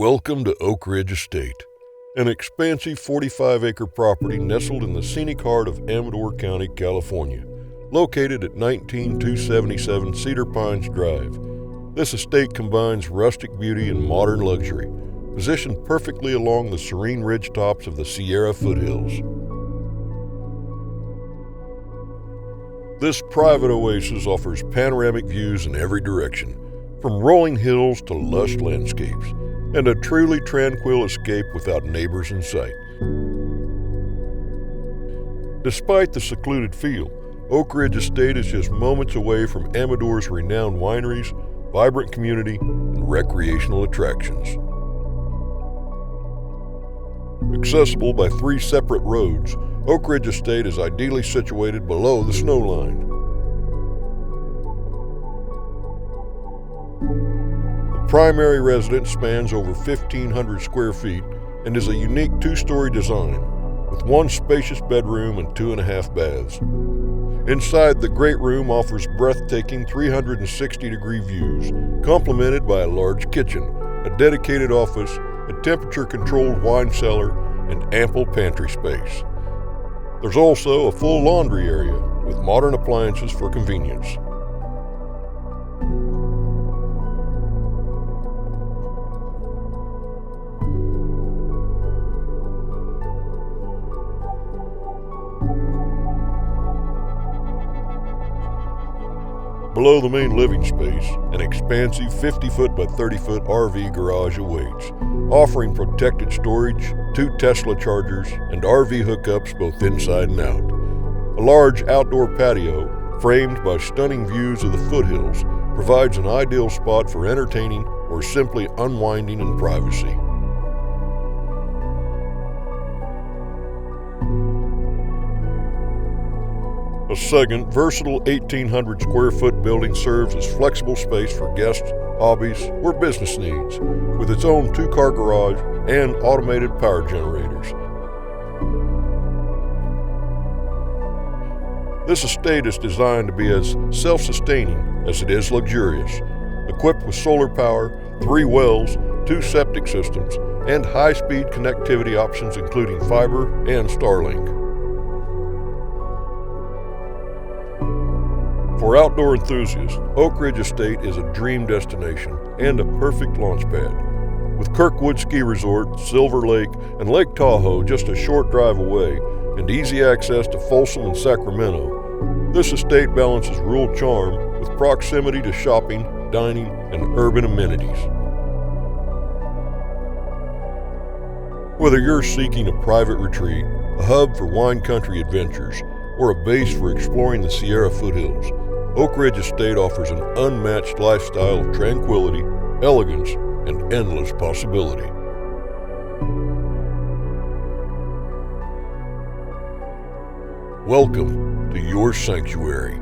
Welcome to Oakridge Estate, an expansive 45-acre property nestled in the scenic heart of Amador County, California, located at 19277 Cedar Pines Drive. This estate combines rustic beauty and modern luxury, positioned perfectly along the serene ridgetops of the Sierra foothills. This private oasis offers panoramic views in every direction, from rolling hills to lush landscapes, and a truly tranquil escape without neighbors in sight. Despite the secluded feel, Oakridge Estate is just moments away from Amador's renowned wineries, vibrant community, and recreational attractions. Accessible by 3 separate roads, Oakridge Estate is ideally situated below the snow line. The primary residence spans over 1,500 square feet and is a unique 2-story design, with 1 spacious bedroom and 2.5 baths. Inside, the great room offers breathtaking 360-degree views, complemented by a large kitchen, a dedicated office, a temperature-controlled wine cellar, and ample pantry space. There's also a full laundry area with modern appliances for convenience. Below the main living space, an expansive 50-foot by 30-foot RV garage awaits, offering protected storage, 2 Tesla chargers, and RV hookups both inside and out. A large outdoor patio, framed by stunning views of the foothills, provides an ideal spot for entertaining or simply unwinding in privacy. A second, versatile 1,800 square foot building serves as flexible space for guests, hobbies, or business needs, with its own 2-car garage and automated power generators. This estate is designed to be as self-sustaining as it is luxurious, equipped with solar power, 3 wells, 2 septic systems, and high-speed connectivity options including fiber and Starlink. For outdoor enthusiasts, Oakridge Estate is a dream destination and a perfect launch pad. With Kirkwood Ski Resort, Silver Lake, and Lake Tahoe just a short drive away, and easy access to Folsom and Sacramento, this estate balances rural charm with proximity to shopping, dining, and urban amenities. Whether you're seeking a private retreat, a hub for wine country adventures, or a base for exploring the Sierra foothills, Oakridge Estate offers an unmatched lifestyle of tranquility, elegance, and endless possibility. Welcome to your sanctuary.